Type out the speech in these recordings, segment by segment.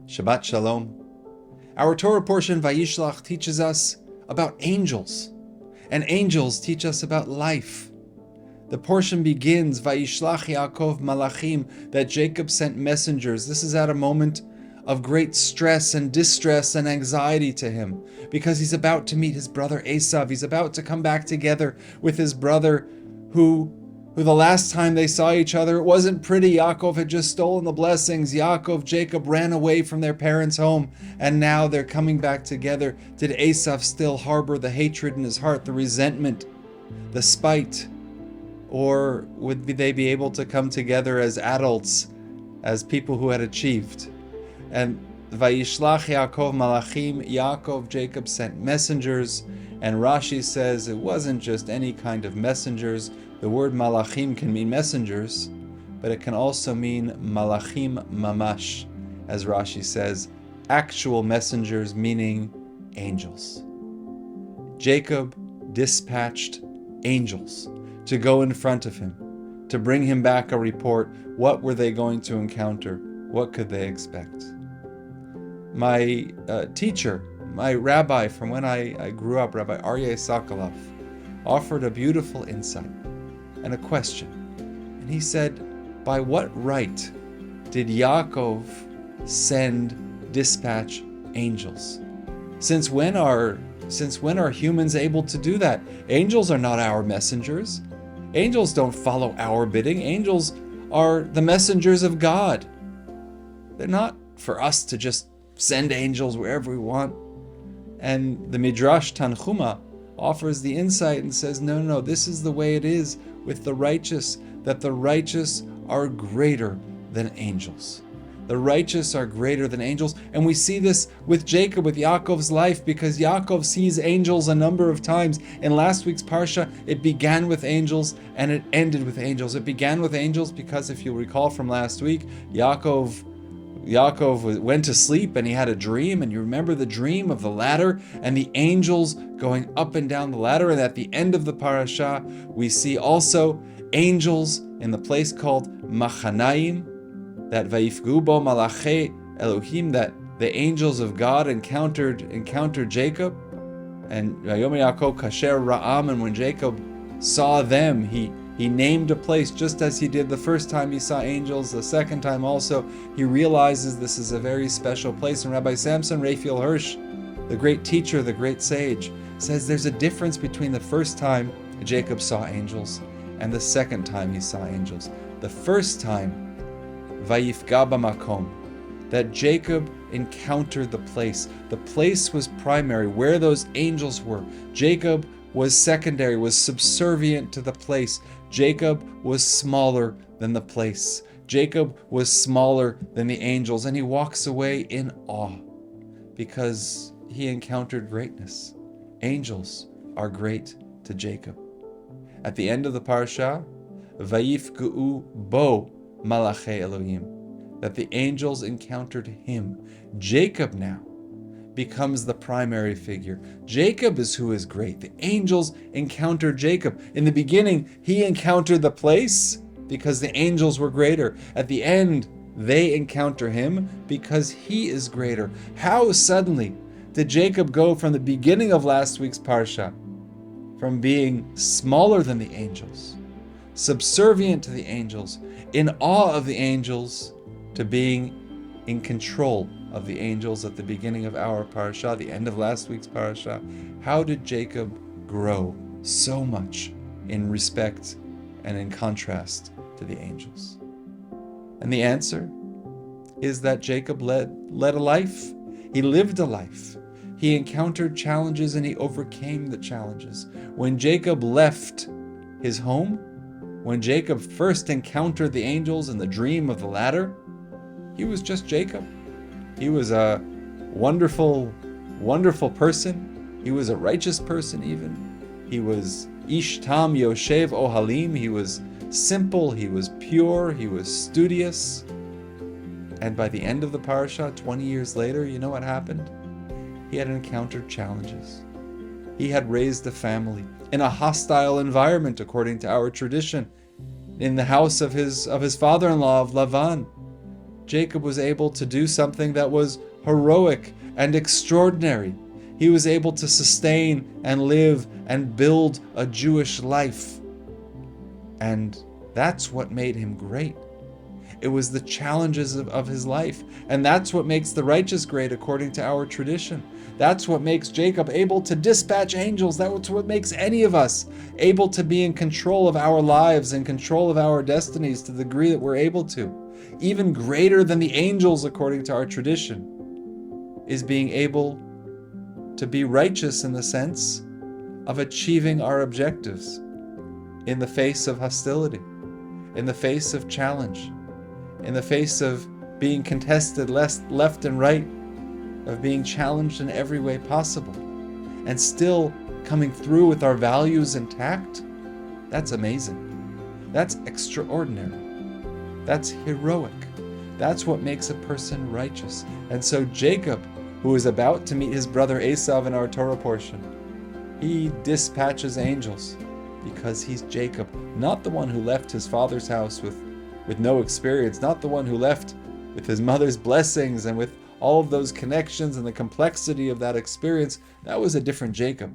Shabbat Shalom. Our Torah portion, Vayishlach, teaches us about angels, and angels teach us about life. The portion begins, Vayishlach Yaakov Malachim, that Jacob sent messengers. This is at a moment of great stress and distress and anxiety to him, because he's about to meet his brother Esav. He's about to come back together with his brother who the last time they saw each other, it wasn't pretty. Yaakov had just stolen the blessings. Jacob ran away from their parents' home, and now they're coming back together. Did Esav still harbor the hatred in his heart, the resentment, the spite? Or would they be able to come together as adults, as people who had achieved? And Vayishlach Yaakov Malachim, Jacob sent messengers, and Rashi says it wasn't just any kind of messengers. The word malachim can mean messengers, but it can also mean malachim mamash, as Rashi says, actual messengers, meaning angels. Jacob dispatched angels to go in front of him, to bring him back a report. What were they going to encounter? What could they expect? My teacher, my rabbi from when I grew up, Rabbi Aryeh Sokolov, offered a beautiful insight and a question. And he said, by what right did Yaakov dispatch angels? Since when are humans able to do that? Angels are not our messengers. Angels don't follow our bidding. Angels are the messengers of God. They're not for us to just send angels wherever we want. And the Midrash Tanchuma offers the insight and says, no, this is the way it is with the righteous, that the righteous are greater than angels. The righteous are greater than angels. And we see this with Jacob, with Yaakov's life, because Yaakov sees angels a number of times. In last week's Parsha, it began with angels and it ended with angels. It began with angels because, if you recall from last week, Yaakov went to sleep and he had a dream, and you remember the dream of the ladder and the angels going up and down the ladder. And at the end of the parasha, we see also angels in the place called Machanayim, that Vayifgu bo Malachei Elohim, that the angels of God encountered Jacob. And Vayom Yaakov Kasher Ra'am, and when Jacob saw them, he named a place, just as he did the first time he saw angels. The second time also, he realizes this is a very special place. And Rabbi Samson Raphael Hirsch, the great teacher, the great sage, says there's a difference between the first time Jacob saw angels and the second time he saw angels. The first time, Vayifga b'makom, that Jacob encountered the place. The place was primary, where those angels were. Jacob was secondary, was subservient to the place. Jacob was smaller than the place. Jacob was smaller than the angels, and he walks away in awe because he encountered greatness. Angels are great to Jacob. At the end of the parsha, Vayifgu bo Malachei Elohim, that the angels encountered him. Jacob now becomes the primary figure. Jacob is who is great. The angels encountered Jacob. In the beginning, he encountered the place because the angels were greater. At the end, they encounter him because he is greater. How suddenly did Jacob go from the beginning of last week's parsha, from being smaller than the angels, subservient to the angels, in awe of the angels, to being in control of the angels at the beginning of our parasha, the end of last week's parasha? How did Jacob grow so much in respect and in contrast to the angels? And the answer is that Jacob led a life. He lived a life. He encountered challenges and he overcame the challenges. When Jacob left his home, when Jacob first encountered the angels in the dream of the ladder, he was just Jacob. He was a wonderful, wonderful person. He was a righteous person even. He was Ish Tam Yoshev Ohalim. He was simple, he was pure, he was studious. And by the end of the parasha, 20 years later, you know what happened? He had encountered challenges. He had raised a family in a hostile environment, according to our tradition, in the house of his father-in-law, of Lavan. Jacob was able to do something that was heroic and extraordinary. He was able to sustain and live and build a Jewish life. And that's what made him great. It was the challenges of his life. And that's what makes the righteous great according to our tradition. That's what makes Jacob able to dispatch angels. That's what makes any of us able to be in control of our lives and control of our destinies to the degree that we're able to. Even greater than the angels according to our tradition is being able to be righteous in the sense of achieving our objectives in the face of hostility, in the face of challenge, in the face of being contested left and right, of being challenged in every way possible, and still coming through with our values intact. That's amazing. That's extraordinary. That's heroic. That's what makes a person righteous. And so Jacob, who is about to meet his brother Esau in our Torah portion, he dispatches angels because he's Jacob, not the one who left his father's house with no experience, not the one who left with his mother's blessings and with all of those connections and the complexity of that experience. That was a different Jacob.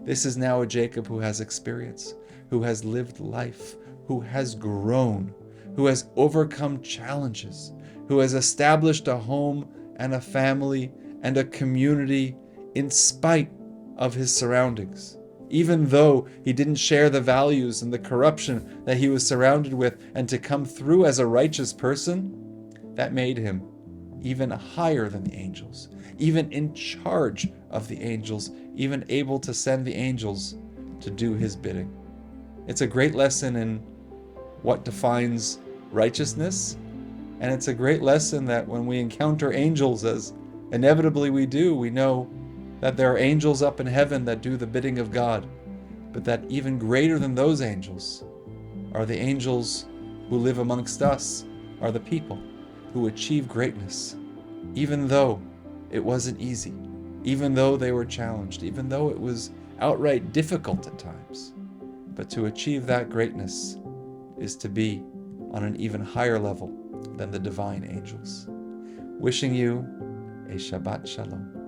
This is now a Jacob who has experience, who has lived life, who has grown, who has overcome challenges, who has established a home and a family and a community in spite of his surroundings. Even though he didn't share the values and the corruption that he was surrounded with, and to come through as a righteous person, that made him even higher than the angels, even in charge of the angels, even able to send the angels to do his bidding. It's a great lesson in what defines righteousness, and it's a great lesson that when we encounter angels, as inevitably we do, we know that there are angels up in heaven that do the bidding of God, but that even greater than those angels are the angels who live amongst us, are the people who achieve greatness, even though it wasn't easy, even though they were challenged, even though it was outright difficult at times. But to achieve that greatness is to be on an even higher level than the divine angels. Wishing you a Shabbat Shalom.